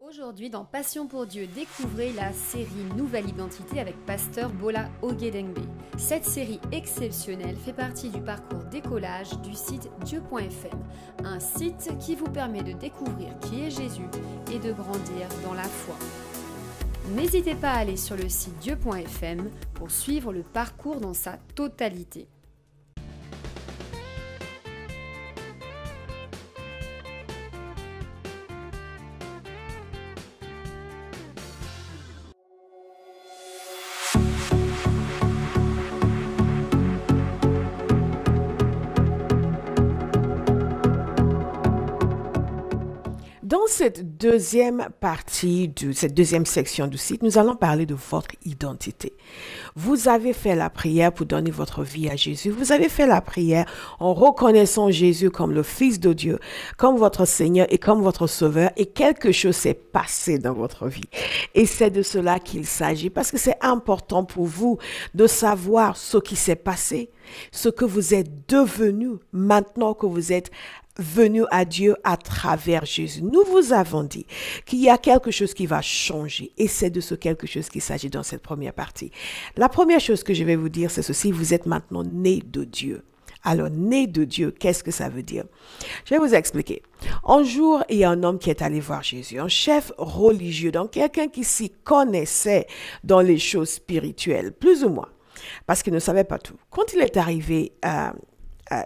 Aujourd'hui, dans Passion pour Dieu, découvrez la série Nouvelle Identité avec Pasteur Bola Ogedengbe. Cette série exceptionnelle fait partie du parcours d'écolage du site Dieu.fm, un site qui vous permet de découvrir qui est Jésus et de grandir dans la foi. N'hésitez pas à aller sur le site Dieu.fm pour suivre le parcours dans sa totalité. Dans cette deuxième partie, cette deuxième section du site, nous allons parler de votre identité. Vous avez fait la prière pour donner votre vie à Jésus. Vous avez fait la prière en reconnaissant Jésus comme le Fils de Dieu, comme votre Seigneur et comme votre Sauveur. Et quelque chose s'est passé dans votre vie. Et c'est de cela qu'il s'agit parce que c'est important pour vous de savoir ce qui s'est passé, ce que vous êtes devenu maintenant que vous êtes venu à Dieu à travers Jésus. Nous vous avons dit qu'il y a quelque chose qui va changer et c'est de ce quelque chose qu'il s'agit dans cette première partie. La première chose que je vais vous dire, c'est ceci, vous êtes maintenant né de Dieu. Alors, né de Dieu, qu'est-ce que ça veut dire? Je vais vous expliquer. Un jour, il y a un homme qui est allé voir Jésus, un chef religieux, donc quelqu'un qui s'y connaissait dans les choses spirituelles, plus ou moins, parce qu'il ne savait pas tout. Quand il est arrivé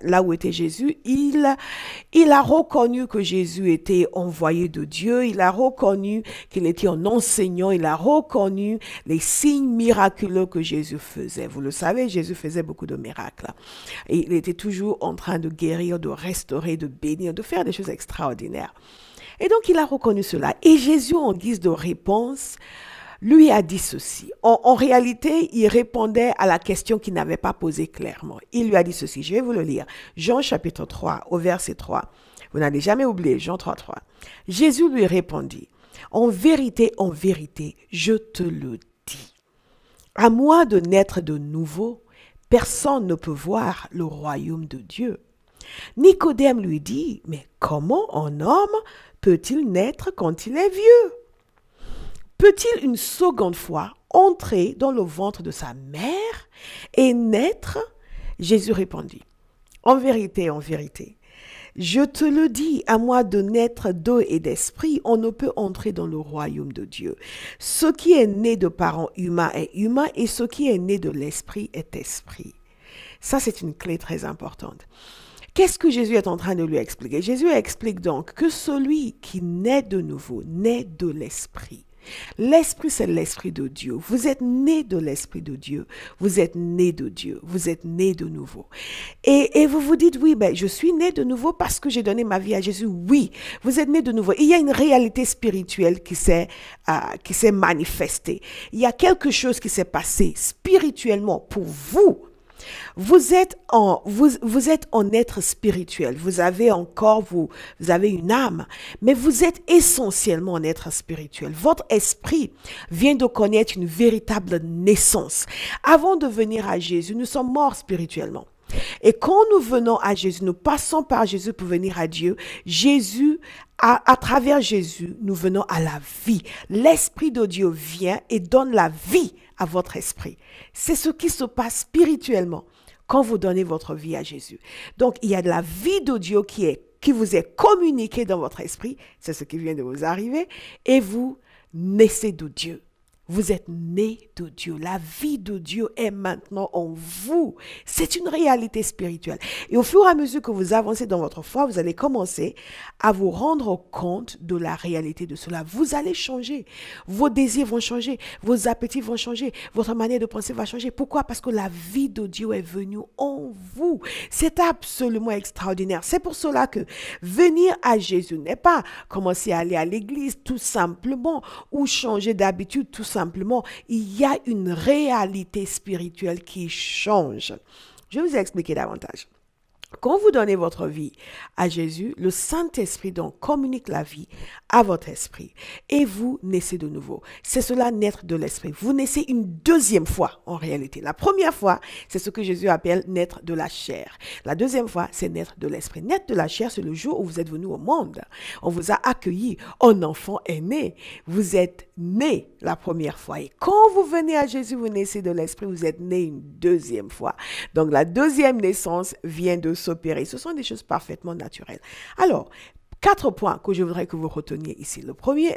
là où était Jésus, il a reconnu que Jésus était envoyé de Dieu, il a reconnu qu'il était un enseignant, il a reconnu les signes miraculeux que Jésus faisait. Vous le savez, Jésus faisait beaucoup de miracles. Et il était toujours en train de guérir, de restaurer, de bénir, de faire des choses extraordinaires. Et donc, il a reconnu cela. Et Jésus, en guise de réponse, lui a dit ceci. En réalité, il répondait à la question qu'il n'avait pas posée clairement. Il lui a dit ceci. Je vais vous le lire. Jean chapitre 3, au verset 3. Vous n'allez jamais oublier, Jean 3, 3. Jésus lui répondit, en vérité, je te le dis. À moi de naître de nouveau, personne ne peut voir le royaume de Dieu. Nicodème lui dit, mais comment un homme peut-il naître quand il est vieux? Peut-il une seconde fois entrer dans le ventre de sa mère et naître? Jésus répondit, en vérité, je te le dis, à moi de naître d'eau et d'esprit, on ne peut entrer dans le royaume de Dieu. Ce qui est né de parents humains est humain et ce qui est né de l'esprit est esprit. Ça, c'est une clé très importante. Qu'est-ce que Jésus est en train de lui expliquer? Jésus explique donc que celui qui naît de nouveau, naît de l'esprit. L'esprit, c'est l'esprit de Dieu. Vous êtes né de l'esprit de Dieu. Vous êtes né de Dieu. Vous êtes né de nouveau. Et vous vous dites, oui, je suis né de nouveau parce que j'ai donné ma vie à Jésus. Oui, vous êtes né de nouveau. Il y a une réalité spirituelle qui s'est manifestée. Il y a quelque chose qui s'est passé spirituellement pour vous. Vous êtes en être spirituel. Vous avez un corps, vous avez une âme, mais vous êtes essentiellement un être spirituel. Votre esprit vient de connaître une véritable naissance. Avant de venir à Jésus, nous sommes morts spirituellement. Et quand nous venons à Jésus, nous passons par Jésus pour venir à Dieu. À travers Jésus, nous venons à la vie. L'Esprit de Dieu vient et donne la vie à votre esprit. C'est ce qui se passe spirituellement quand vous donnez votre vie à Jésus. Donc, il y a de la vie de Dieu qui vous est communiquée dans votre esprit. C'est ce qui vient de vous arriver. Et vous naissez de Dieu. Vous êtes né de Dieu. La vie de Dieu est maintenant en vous. C'est une réalité spirituelle. Et au fur et à mesure que vous avancez dans votre foi, vous allez commencer à vous rendre compte de la réalité de cela. Vous allez changer. Vos désirs vont changer. Vos appétits vont changer. Votre manière de penser va changer. Pourquoi? Parce que la vie de Dieu est venue en vous. C'est absolument extraordinaire. C'est pour cela que venir à Jésus n'est pas commencer à aller à l'église tout simplement ou changer d'habitude tout simplement. Il y a une réalité spirituelle qui change. Je vais vous expliquer davantage. Quand vous donnez votre vie à Jésus, le Saint-Esprit donc communique la vie à votre esprit et vous naissez de nouveau. C'est cela naître de l'esprit. Vous naissez une deuxième fois en réalité. La première fois, c'est ce que Jésus appelle naître de la chair. La deuxième fois, c'est naître de l'esprit. Naître de la chair, c'est le jour où vous êtes venu au monde. On vous a accueilli. Un enfant est né. Vous êtes né la première fois. Et quand vous venez à Jésus, vous naissez de l'esprit, vous êtes né une deuxième fois. Donc la deuxième naissance vient de s'opérer. Ce sont des choses parfaitement naturelles. Alors, 4 points que je voudrais que vous reteniez ici. Le premier,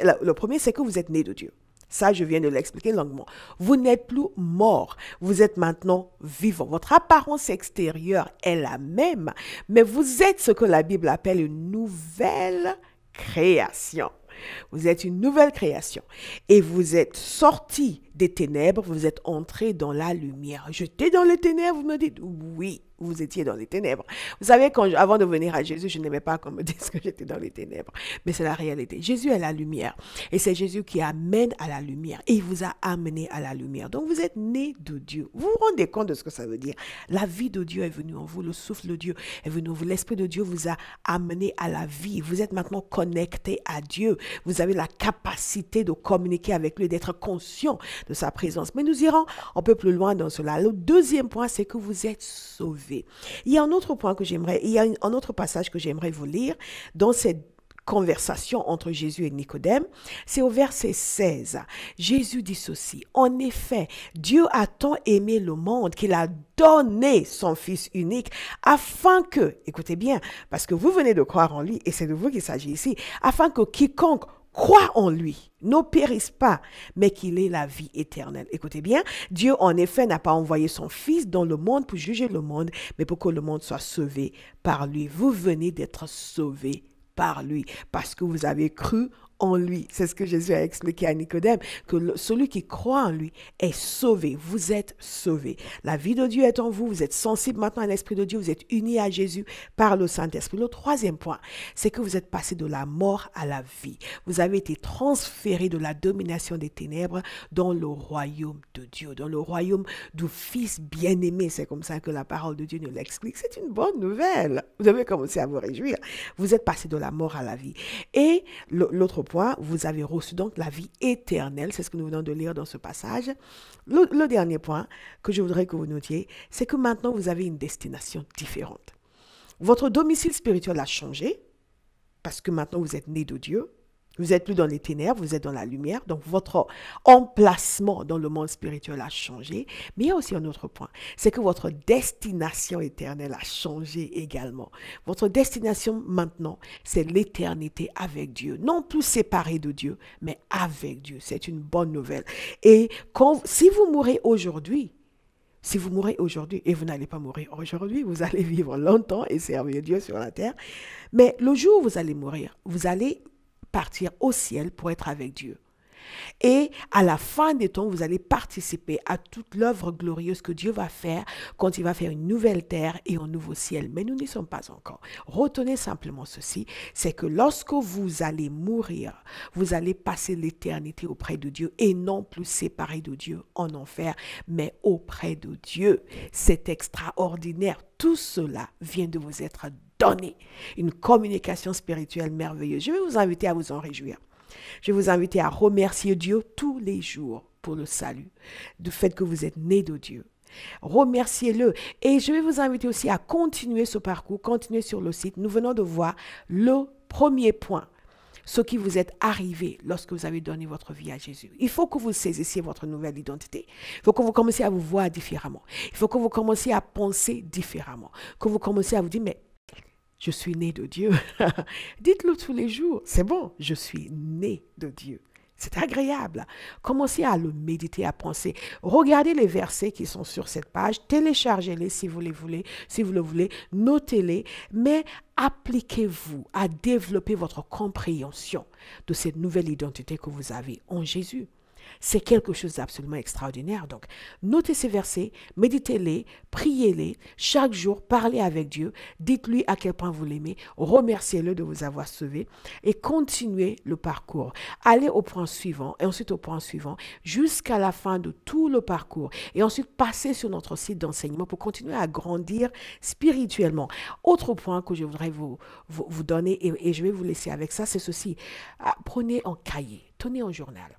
c'est que vous êtes né de Dieu. Ça, je viens de l'expliquer longuement. Vous n'êtes plus mort. Vous êtes maintenant vivant. Votre apparence extérieure est la même, mais vous êtes ce que la Bible appelle une nouvelle création. Vous êtes une nouvelle création et vous êtes sorti des ténèbres, vous êtes entré dans la lumière. J'étais dans les ténèbres, vous me dites oui, vous étiez dans les ténèbres. Vous savez, avant de venir à Jésus, je n'aimais pas qu'on me dise que j'étais dans les ténèbres, mais c'est la réalité. Jésus est la lumière et c'est Jésus qui amène à la lumière et il vous a amené à la lumière. Donc vous êtes né de Dieu. Vous vous rendez compte de ce que ça veut dire? La vie de Dieu est venue en vous, le souffle de Dieu est venu en vous, l'Esprit de Dieu vous a amené à la vie. Vous êtes maintenant connecté à Dieu. Vous avez la capacité de communiquer avec lui, d'être conscient de sa présence. Mais nous irons un peu plus loin dans cela. Le deuxième point, c'est que vous êtes sauvés. Il y a un autre point que il y a un autre passage que j'aimerais vous lire dans cette conversation entre Jésus et Nicodème. C'est au verset 16. Jésus dit ceci: en effet, Dieu a tant aimé le monde qu'il a donné son Fils unique afin que, écoutez bien, parce que vous venez de croire en lui et c'est de vous qu'il s'agit ici, afin que quiconque croit en lui ne périsse pas, mais qu'il ait la vie éternelle. Écoutez bien, Dieu en effet n'a pas envoyé son Fils dans le monde pour juger le monde, mais pour que le monde soit sauvé par lui. Vous venez d'être sauvés par lui, parce que vous avez cru en lui. C'est ce que Jésus a expliqué à Nicodème, que celui qui croit en lui est sauvé. Vous êtes sauvé. La vie de Dieu est en vous. Vous êtes sensible maintenant à l'Esprit de Dieu. Vous êtes unis à Jésus par le Saint-Esprit. Le troisième point, c'est que vous êtes passé de la mort à la vie. Vous avez été transféré de la domination des ténèbres dans le royaume de Dieu, dans le royaume du Fils bien-aimé. C'est comme ça que la parole de Dieu nous l'explique. C'est une bonne nouvelle. Vous devez commencer à vous réjouir. Vous êtes passé de la mort à la vie. Et l'autre point, vous avez reçu donc la vie éternelle. C'est ce que nous venons de lire dans ce passage. Le dernier point que je voudrais que vous notiez, c'est que maintenant vous avez une destination différente. Votre domicile spirituel a changé parce que maintenant vous êtes né de Dieu. Vous n'êtes plus dans les ténèbres, vous êtes dans la lumière. Donc, votre emplacement dans le monde spirituel a changé. Mais il y a aussi un autre point. C'est que votre destination éternelle a changé également. Votre destination maintenant, c'est l'éternité avec Dieu. Non plus séparé de Dieu, mais avec Dieu. C'est une bonne nouvelle. Et si vous mourrez aujourd'hui, et vous n'allez pas mourir aujourd'hui, vous allez vivre longtemps et servir Dieu sur la terre. Mais le jour où vous allez mourir, vous allez partir au ciel pour être avec Dieu. Et à la fin des temps, vous allez participer à toute l'œuvre glorieuse que Dieu va faire quand il va faire une nouvelle terre et un nouveau ciel. Mais nous n'y sommes pas encore. Retenez simplement ceci, c'est que lorsque vous allez mourir, vous allez passer l'éternité auprès de Dieu et non plus séparé de Dieu en enfer, mais auprès de Dieu. C'est extraordinaire. Tout cela vient de vous être donné. Une communication spirituelle merveilleuse. Je vais vous inviter à vous en réjouir. Je vais vous inviter à remercier Dieu tous les jours pour le salut, du fait que vous êtes né de Dieu. Remerciez-le. Et je vais vous inviter aussi à continuer ce parcours, continuer sur le site. Nous venons de voir le premier point, ce qui vous est arrivé lorsque vous avez donné votre vie à Jésus. Il faut que vous saisissiez votre nouvelle identité. Il faut que vous commenciez à vous voir différemment. Il faut que vous commenciez à penser différemment. Que vous commenciez à vous dire, mais je suis né de Dieu. Dites-le tous les jours. C'est bon, je suis né de Dieu. C'est agréable. Commencez à le méditer, à penser. Regardez les versets qui sont sur cette page. Téléchargez-les si vous les voulez, si vous le voulez. Notez-les. Mais appliquez-vous à développer votre compréhension de cette nouvelle identité que vous avez en Jésus. C'est quelque chose d'absolument extraordinaire. Donc, notez ces versets, méditez-les, priez-les, chaque jour, parlez avec Dieu, dites-lui à quel point vous l'aimez, remerciez-le de vous avoir sauvé et continuez le parcours. Allez au point suivant et ensuite au point suivant jusqu'à la fin de tout le parcours et ensuite passez sur notre site d'enseignement pour continuer à grandir spirituellement. Autre point que je voudrais vous donner et je vais vous laisser avec ça, c'est ceci. Prenez un cahier, tenez un journal.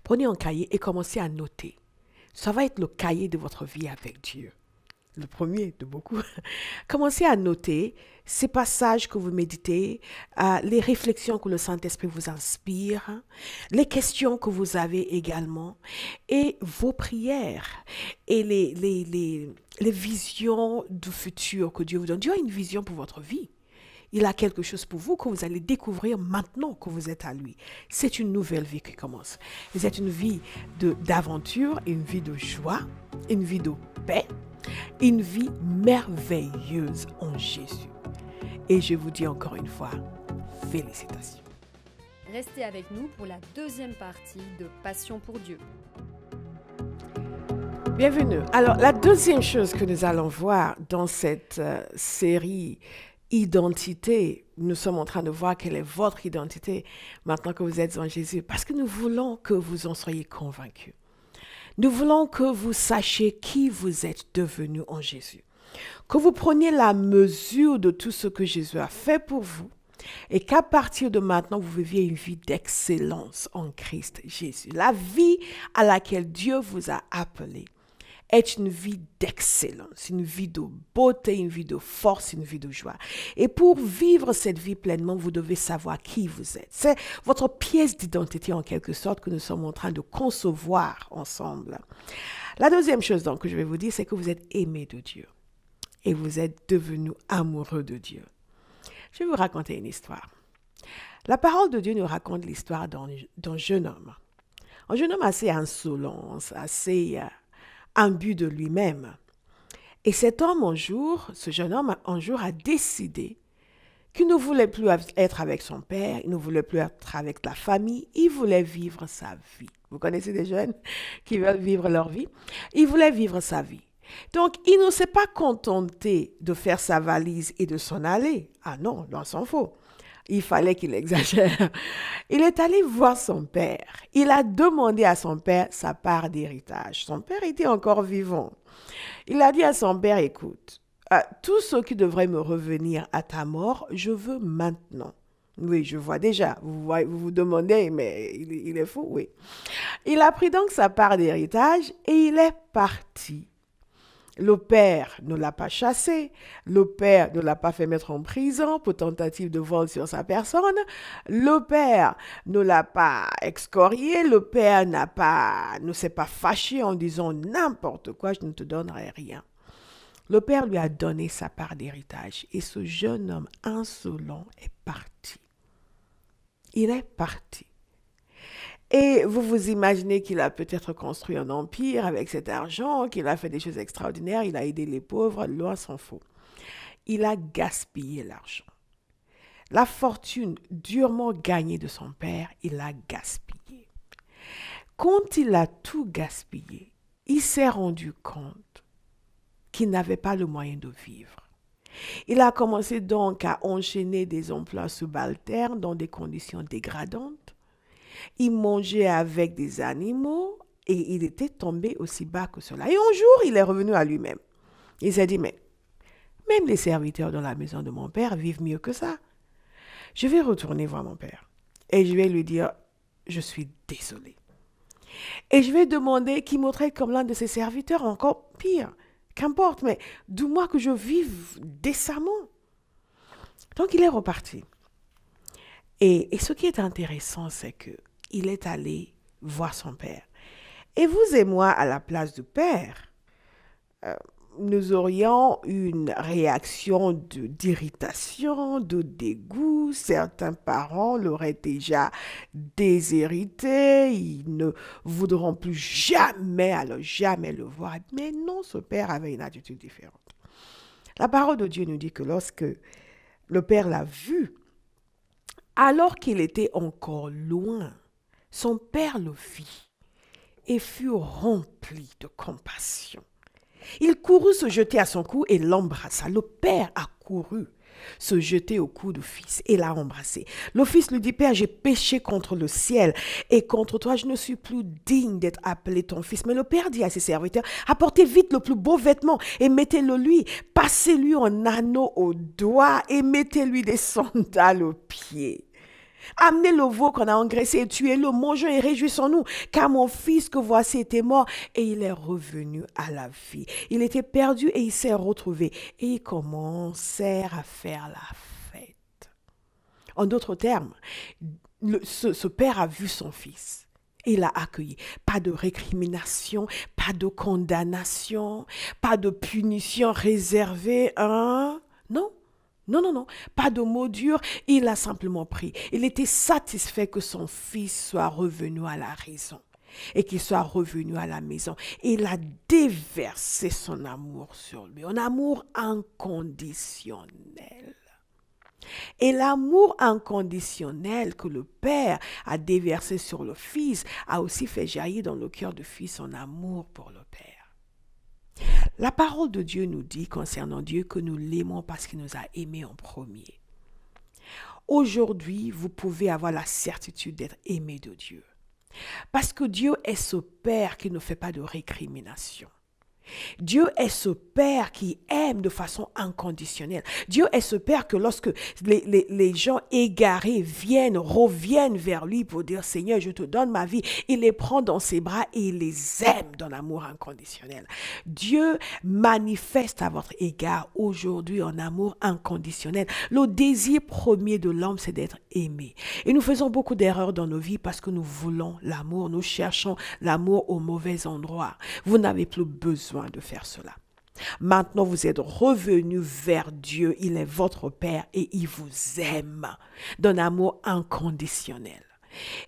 Prenez un cahier et commencez à noter. Ça va être le cahier de votre vie avec Dieu. Le premier de beaucoup. Commencez à noter ces passages que vous méditez, les réflexions que le Saint-Esprit vous inspire, les questions que vous avez également, et vos prières, et les visions du futur que Dieu vous donne. Dieu a une vision pour votre vie. Il a quelque chose pour vous que vous allez découvrir maintenant que vous êtes à lui. C'est une nouvelle vie qui commence. C'est une vie d'aventure, une vie de joie, une vie de paix, une vie merveilleuse en Jésus. Et je vous dis encore une fois, félicitations. Restez avec nous pour la deuxième partie de Passion pour Dieu. Bienvenue. Alors, la deuxième chose que nous allons voir dans cette série identité, nous sommes en train de voir quelle est votre identité maintenant que vous êtes en Jésus, parce que nous voulons que vous en soyez convaincus. Nous voulons que vous sachiez qui vous êtes devenu en Jésus, que vous preniez la mesure de tout ce que Jésus a fait pour vous et qu'à partir de maintenant, vous viviez une vie d'excellence en Christ Jésus. La vie à laquelle Dieu vous a appelé est une vie d'excellence, une vie de beauté, une vie de force, une vie de joie. Et pour vivre cette vie pleinement, vous devez savoir qui vous êtes. C'est votre pièce d'identité en quelque sorte que nous sommes en train de concevoir ensemble. La deuxième chose donc que je vais vous dire, c'est que vous êtes aimé de Dieu et vous êtes devenu amoureux de Dieu. Je vais vous raconter une histoire. La parole de Dieu nous raconte l'histoire d'un jeune homme. Un jeune homme assez insolent, assez imbu de lui-même. Et cet homme, ce jeune homme, un jour a décidé qu'il ne voulait plus être avec son père, il ne voulait plus être avec la famille, il voulait vivre sa vie. Vous connaissez des jeunes qui veulent vivre leur vie? Il voulait vivre sa vie. Donc, il ne s'est pas contenté de faire sa valise et de s'en aller. Ah non, loin s'en faut. Il fallait qu'il exagère. Il est allé voir son père. Il a demandé à son père sa part d'héritage. Son père était encore vivant. Il a dit à son père, écoute, tout ce qui devrait me revenir à ta mort, je veux maintenant. Oui, je vois déjà. Vous vous demandez, mais il est fou, oui. Il a pris donc sa part d'héritage et il est parti. Le père ne l'a pas chassé, le père ne l'a pas fait mettre en prison pour tentative de vol sur sa personne, le père ne l'a pas excorié, le père ne s'est pas fâché en disant n'importe quoi, je ne te donnerai rien. Le père lui a donné sa part d'héritage et ce jeune homme insolent est parti. Il est parti. Et vous vous imaginez qu'il a peut-être construit un empire avec cet argent, qu'il a fait des choses extraordinaires, il a aidé les pauvres, loin s'en faut. Il a gaspillé l'argent. La fortune durement gagnée de son père, il l'a gaspillée. Quand il a tout gaspillé, il s'est rendu compte qu'il n'avait pas le moyen de vivre. Il a commencé donc à enchaîner des emplois subalternes dans des conditions dégradantes. Il mangeait avec des animaux et il était tombé aussi bas que cela. Et un jour, il est revenu à lui-même. Il s'est dit, mais même les serviteurs dans la maison de mon père vivent mieux que ça. Je vais retourner voir mon père et je vais lui dire, je suis désolé. Et je vais demander qu'il me traite comme l'un de ses serviteurs, encore pire. Qu'importe, mais dis-moi que je vive décemment. Donc, il est reparti. Et ce qui est intéressant, c'est qu'il est allé voir son père. Et vous et moi, à la place du père, nous aurions une réaction d'irritation, de dégoût. Certains parents l'auraient déjà déshérité. Ils ne voudront plus jamais, alors jamais le voir. Mais non, ce père avait une attitude différente. La parole de Dieu nous dit que lorsque le père l'a vu, alors qu'il était encore loin, Son père le vit et fut rempli de compassion. Il courut se jeter à son cou et l'embrassa. Le père accourut se jeter au cou du fils et l'a embrassé. Le fils lui dit, Père, j'ai péché contre le ciel et contre toi, je ne suis plus digne d'être appelé ton fils. Mais le père dit à ses serviteurs, apportez vite le plus beau vêtement et mettez-le lui, passez-lui un anneau au doigt et mettez-lui des sandales aux pieds. Amenez le veau qu'on a engraissé et tuez-le, mangeons et réjouissons-nous, car mon fils que voici était mort et il est revenu à la vie. Il était perdu et il s'est retrouvé et ils commencèrent à faire la fête. En d'autres termes, ce père a vu son fils. Et il l'a accueilli. Pas de récrimination, pas de condamnation, pas de punition réservée, hein? Non. Non, pas de mots durs, il l'a simplement pris. Il était satisfait que son fils soit revenu à la raison et qu'il soit revenu à la maison. Il a déversé son amour sur lui, un amour inconditionnel. Et l'amour inconditionnel que le Père a déversé sur le Fils a aussi fait jaillir dans le cœur du Fils son amour pour le Père. La parole de Dieu nous dit concernant Dieu que nous l'aimons parce qu'il nous a aimés en premier. Aujourd'hui, vous pouvez avoir la certitude d'être aimé de Dieu. Parce que Dieu est ce Père qui ne fait pas de récrimination. Dieu est ce Père qui aime de façon inconditionnelle. Dieu est ce Père que lorsque les gens égarés reviennent vers lui pour dire « Seigneur, je te donne ma vie », il les prend dans ses bras et il les aime dans l'amour inconditionnel. Dieu manifeste à votre égard aujourd'hui un amour inconditionnel. Le désir premier de l'homme, c'est d'être aimé. Et nous faisons beaucoup d'erreurs dans nos vies parce que nous voulons l'amour, nous cherchons l'amour au mauvais endroit. Vous n'avez plus besoin de faire cela. Maintenant, vous êtes revenu vers Dieu. Il est votre Père et il vous aime d'un amour inconditionnel.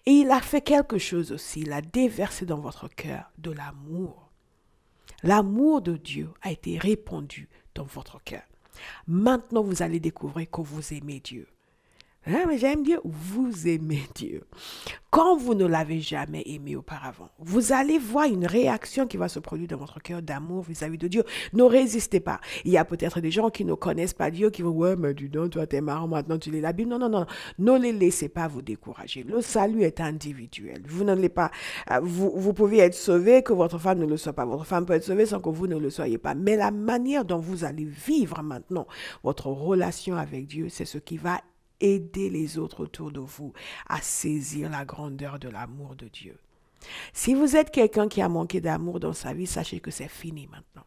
Et il a fait quelque chose aussi. Il a déversé dans votre cœur de l'amour. L'amour de Dieu a été répandu dans votre cœur. Maintenant, vous allez découvrir que vous aimez Dieu. Hein, mais j'aime Dieu. Vous aimez Dieu. Quand vous ne l'avez jamais aimé auparavant, vous allez voir une réaction qui va se produire dans votre cœur d'amour vis-à-vis de Dieu. Ne résistez pas. Il y a peut-être des gens qui ne connaissent pas Dieu, qui vont « Ouais, mais dis donc, toi, t'es marrant, maintenant tu lis la Bible. » Non. Ne les laissez pas vous décourager. Le salut est individuel. Vous ne l'êtes pas. Vous pouvez être sauvé, que votre femme ne le soit pas. Votre femme peut être sauvée sans que vous ne le soyez pas. Mais la manière dont vous allez vivre maintenant votre relation avec Dieu, c'est ce qui va aider les autres autour de vous à saisir la grandeur de l'amour de Dieu. Si vous êtes quelqu'un qui a manqué d'amour dans sa vie, sachez que c'est fini maintenant.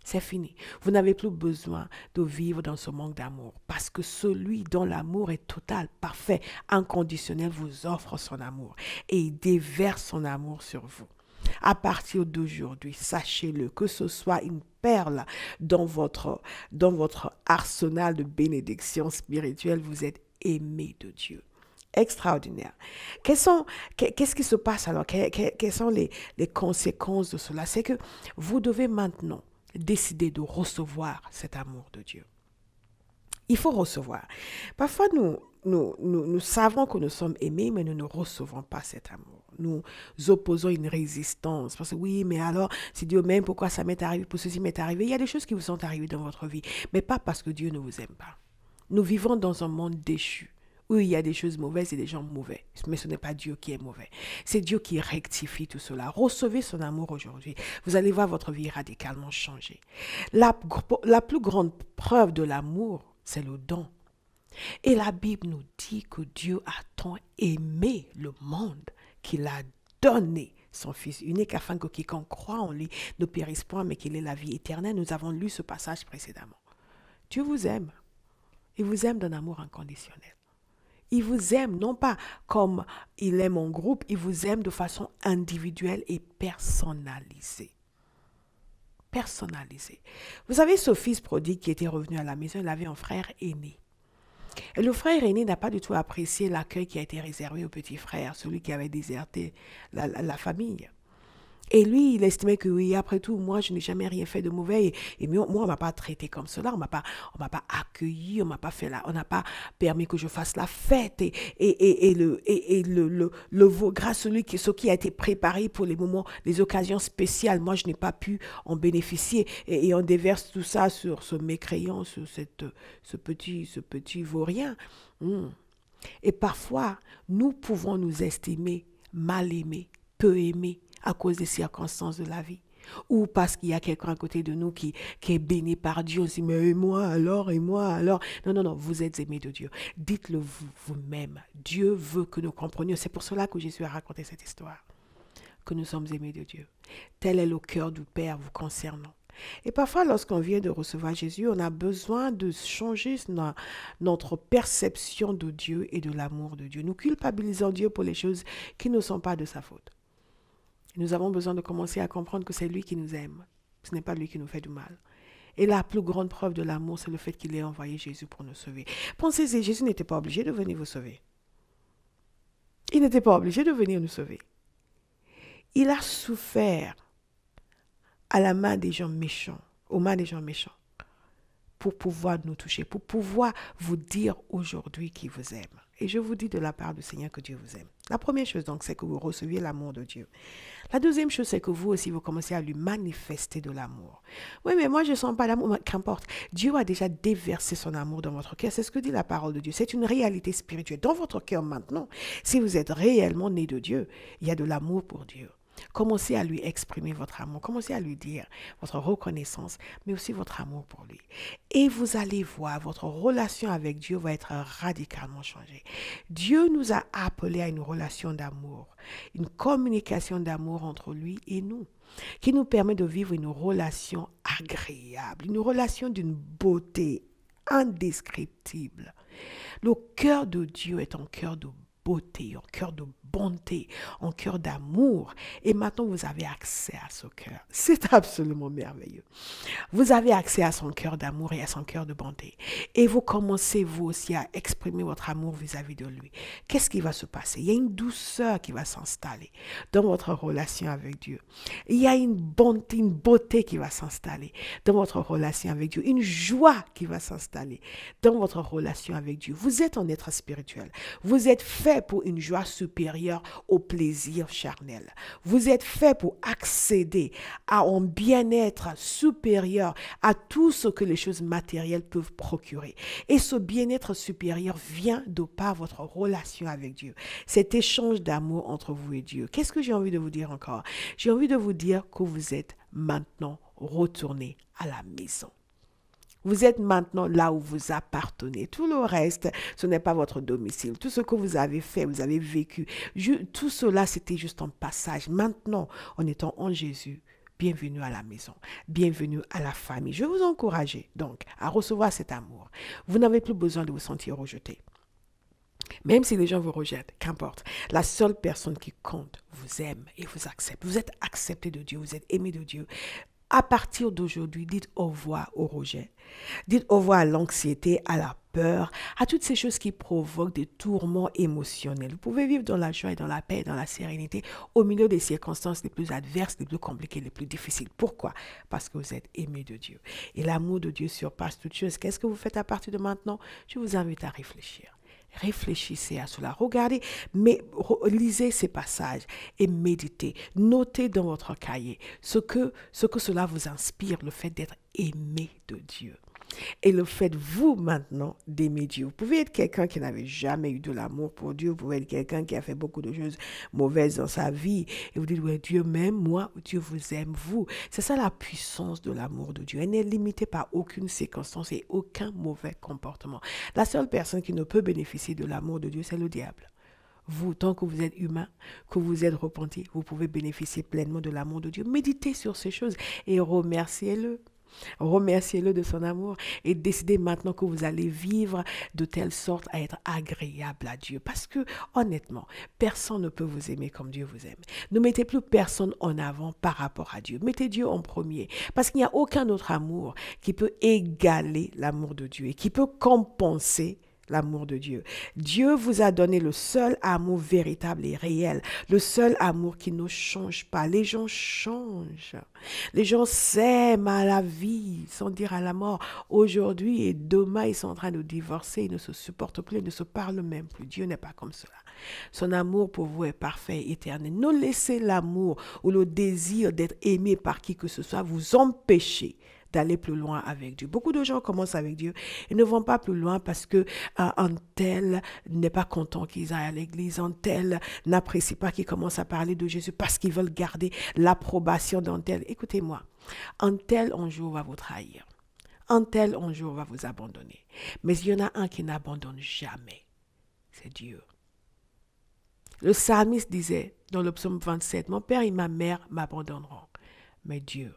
C'est fini. Vous n'avez plus besoin de vivre dans ce manque d'amour parce que celui dont l'amour est total, parfait, inconditionnel vous offre son amour et il déverse son amour sur vous. À partir d'aujourd'hui, sachez-le, que ce soit une perle dans votre arsenal de bénédictions spirituelles, vous êtes aimé de Dieu. Extraordinaire. Qu'est-ce qui se passe alors? Quelles sont les conséquences de cela? C'est que vous devez maintenant décider de recevoir cet amour de Dieu. Il faut recevoir. Parfois, nous savons que nous sommes aimés, mais nous ne recevons pas cet amour. Nous opposons une résistance. Parce que oui, mais alors, si Dieu m'aime, pourquoi ça m'est arrivé, pour ceci m'est arrivé? Il y a des choses qui vous sont arrivées dans votre vie, mais pas parce que Dieu ne vous aime pas. Nous vivons dans un monde déchu, où il y a des choses mauvaises et des gens mauvais. Mais ce n'est pas Dieu qui est mauvais. C'est Dieu qui rectifie tout cela. Recevez son amour aujourd'hui. Vous allez voir votre vie radicalement changer. La plus grande preuve de l'amour, c'est le don. Et la Bible nous dit que Dieu a tant aimé le monde qu'il a donné son Fils unique afin que quiconque croit en lui ne périsse point mais qu'il ait la vie éternelle. Nous avons lu ce passage précédemment. Dieu vous aime. Il vous aime d'un amour inconditionnel. Il vous aime non pas comme il aime en groupe, il vous aime de façon individuelle et personnalisée. Personnalisée. Vous savez, ce fils prodigue qui était revenu à la maison, il avait un frère aîné. Et le frère aîné n'a pas du tout apprécié l'accueil qui a été réservé au petit frère, celui qui avait déserté la famille. Et lui, il estimait que oui, après tout, moi, je n'ai jamais rien fait de mauvais. Et moi, on ne m'a pas traité comme cela. On m'a pas accueilli. On m'a pas fait on n'a pas permis que je fasse la fête. Le veau gras, ce qui a été préparé pour les moments, les occasions spéciales. Moi, je n'ai pas pu en bénéficier. Et on déverse tout ça sur ce mécréant, sur ce petit vaurien. Et parfois, nous pouvons nous estimer mal aimés, peu aimés à cause des circonstances de la vie. Ou parce qu'il y a quelqu'un à côté de nous qui est béni par Dieu. On se dit, mais et moi alors, et moi alors. Non, non, non, vous êtes aimés de Dieu. Dites-le vous-même. Dieu veut que nous comprenions. C'est pour cela que Jésus a raconté cette histoire. Que nous sommes aimés de Dieu. Tel est le cœur du Père vous concernant. Et parfois, lorsqu'on vient de recevoir Jésus, on a besoin de changer notre perception de Dieu et de l'amour de Dieu. Nous culpabilisons Dieu pour les choses qui ne sont pas de sa faute. Nous avons besoin de commencer à comprendre que c'est lui qui nous aime. Ce n'est pas lui qui nous fait du mal. Et la plus grande preuve de l'amour, c'est le fait qu'il ait envoyé Jésus pour nous sauver. Pensez-y, Jésus n'était pas obligé de venir vous sauver. Il n'était pas obligé de venir nous sauver. Il a souffert à la main des gens méchants, aux mains des gens méchants, pour pouvoir nous toucher, pour pouvoir vous dire aujourd'hui qu'il vous aime. Et je vous dis de la part du Seigneur que Dieu vous aime. La première chose donc, c'est que vous receviez l'amour de Dieu. La deuxième chose, c'est que vous aussi, vous commencez à lui manifester de l'amour. Oui, mais moi, je ne sens pas l'amour. Qu'importe. Dieu a déjà déversé son amour dans votre cœur. C'est ce que dit la parole de Dieu. C'est une réalité spirituelle. Dans votre cœur maintenant, si vous êtes réellement né de Dieu, il y a de l'amour pour Dieu. Commencez à lui exprimer votre amour, commencez à lui dire votre reconnaissance, mais aussi votre amour pour lui. Et vous allez voir, votre relation avec Dieu va être radicalement changée. Dieu nous a appelés à une relation d'amour, une communication d'amour entre lui et nous, qui nous permet de vivre une relation agréable, une relation d'une beauté indescriptible. Le cœur de Dieu est un cœur de beauté, un cœur de bonté, un cœur d'amour. Et maintenant, vous avez accès à ce cœur. C'est absolument merveilleux. Vous avez accès à son cœur d'amour et à son cœur de bonté. Et vous commencez, vous aussi, à exprimer votre amour vis-à-vis de lui. Qu'est-ce qui va se passer? Il y a une douceur qui va s'installer dans votre relation avec Dieu. Il y a une bonté, une beauté qui va s'installer dans votre relation avec Dieu. Une joie qui va s'installer dans votre relation avec Dieu. Vous êtes un être spirituel. Vous êtes fait pour une joie supérieure au plaisir charnel. Vous êtes fait pour accéder à un bien-être supérieur à tout ce que les choses matérielles peuvent procurer. Et ce bien-être supérieur vient de par votre relation avec Dieu. Cet échange d'amour entre vous et Dieu. Qu'est-ce que j'ai envie de vous dire encore? J'ai envie de vous dire que vous êtes maintenant retourné à la maison. Vous êtes maintenant là où vous appartenez. Tout le reste, ce n'est pas votre domicile. Tout ce que vous avez fait, vous avez vécu, tout cela, c'était juste un passage. Maintenant, en étant en Jésus, bienvenue à la maison, bienvenue à la famille. Je vais vous encourager donc à recevoir cet amour. Vous n'avez plus besoin de vous sentir rejeté. Même si les gens vous rejettent, qu'importe. La seule personne qui compte vous aime et vous accepte. Vous êtes accepté de Dieu, vous êtes aimé de Dieu. À partir d'aujourd'hui, dites au revoir au rejet. Dites au revoir à l'anxiété, à la peur, à toutes ces choses qui provoquent des tourments émotionnels. Vous pouvez vivre dans la joie et dans la paix et dans la sérénité au milieu des circonstances les plus adverses, les plus compliquées, les plus difficiles. Pourquoi? Parce que vous êtes aimé de Dieu. Et l'amour de Dieu surpasse toutes choses. Qu'est-ce que vous faites à partir de maintenant? Je vous invite à réfléchir. Réfléchissez à cela, regardez, mais lisez ces passages et méditez. Notez dans votre cahier ce que cela vous inspire, le fait d'être aimé de Dieu. Et le fait, vous, maintenant, d'aimer Dieu. Vous pouvez être quelqu'un qui n'avait jamais eu de l'amour pour Dieu. Vous pouvez être quelqu'un qui a fait beaucoup de choses mauvaises dans sa vie. Et vous dites, ouais, Dieu m'aime, moi, Dieu vous aime, vous. C'est ça la puissance de l'amour de Dieu. Elle n'est limitée par aucune circonstance et aucun mauvais comportement. La seule personne qui ne peut bénéficier de l'amour de Dieu, c'est le diable. Vous, tant que vous êtes humain, que vous êtes repenti, vous pouvez bénéficier pleinement de l'amour de Dieu. Méditez sur ces choses et remerciez-le. Remerciez-le de son amour et décidez maintenant que vous allez vivre de telle sorte à être agréable à Dieu. Parce que, honnêtement, personne ne peut vous aimer comme Dieu vous aime. Ne mettez plus personne en avant par rapport à Dieu. Mettez Dieu en premier. Parce qu'il n'y a aucun autre amour qui peut égaler l'amour de Dieu et qui peut compenser l'amour de Dieu. Dieu vous a donné le seul amour véritable et réel, le seul amour qui ne change pas. Les gens changent. Les gens s'aiment à la vie, sans dire à la mort. Aujourd'hui et demain, ils sont en train de divorcer, ils ne se supportent plus, ils ne se parlent même plus. Dieu n'est pas comme cela. Son amour pour vous est parfait et éternel. Ne laissez l'amour ou le désir d'être aimé par qui que ce soit vous empêcher d'aller plus loin avec Dieu. Beaucoup de gens commencent avec Dieu et ne vont pas plus loin parce que un tel n'est pas content qu'ils aillent à l'église, un tel n'apprécie pas qu'ils commencent à parler de Jésus parce qu'ils veulent garder l'approbation d'un tel. Écoutez-moi, un tel un jour va vous trahir, un tel un jour va vous abandonner. Mais il y en a un qui n'abandonne jamais, c'est Dieu. Le psalmiste disait dans le psaume 27, « Mon père et ma mère m'abandonneront, mais Dieu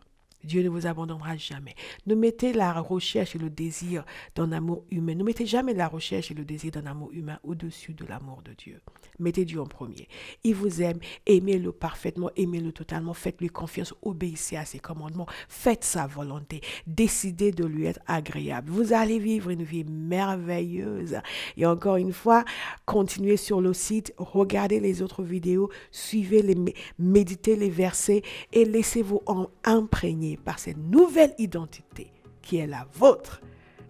ne vous abandonnera jamais. » Ne mettez la recherche et le désir d'un amour humain. Ne mettez jamais la recherche et le désir d'un amour humain au-dessus de l'amour de Dieu. Mettez Dieu en premier. Il vous aime. Aimez-le parfaitement. Aimez-le totalement. Faites-lui confiance. Obéissez à ses commandements. Faites sa volonté. Décidez de lui être agréable. Vous allez vivre une vie merveilleuse. Et encore une fois, continuez sur le site. Regardez les autres vidéos. Suivez méditez les versets et laissez-vous imprégner par cette nouvelle identité qui est la vôtre.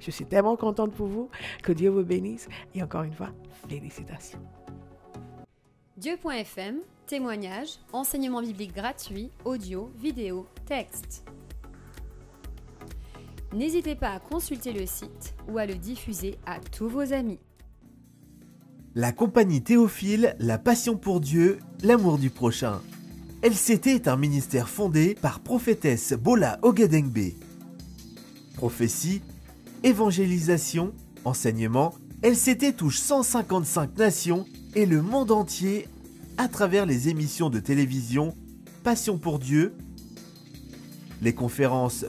Je suis tellement contente pour vous. Que Dieu vous bénisse. Et encore une fois, félicitations. Dieu.fm, témoignages, enseignements bibliques gratuits, audio, vidéo, texte. N'hésitez pas à consulter le site ou à le diffuser à tous vos amis. La compagnie Théophile, la passion pour Dieu, l'amour du prochain. LCT est un ministère fondé par prophétesse Bola Ogedengbe. Prophétie, évangélisation, enseignement, LCT touche 155 nations et le monde entier à travers les émissions de télévision Passion pour Dieu, les conférences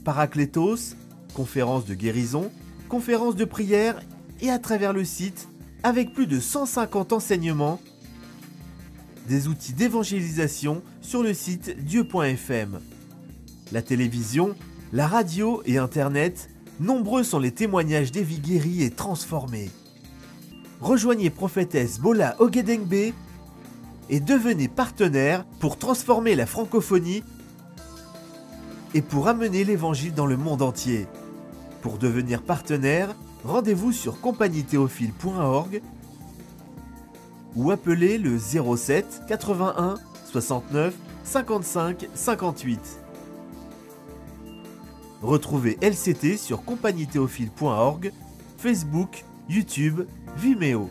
Paraclétos, conférences de guérison, conférences de prière et à travers le site avec plus de 150 enseignements, des outils d'évangélisation sur le site Dieu.fm. La télévision, la radio et Internet, nombreux sont les témoignages des vies guéries et transformées. Rejoignez prophétesse Bola Ogedengbe et devenez partenaire pour transformer la francophonie et pour amener l'évangile dans le monde entier. Pour devenir partenaire, rendez-vous sur compagniethéophile.org ou appelez le 07 81 69 55 58. Retrouvez LCT sur compagniethéophile.org, Facebook, YouTube, Vimeo.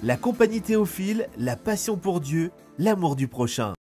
La compagnie Théophile, la passion pour Dieu, l'amour du prochain.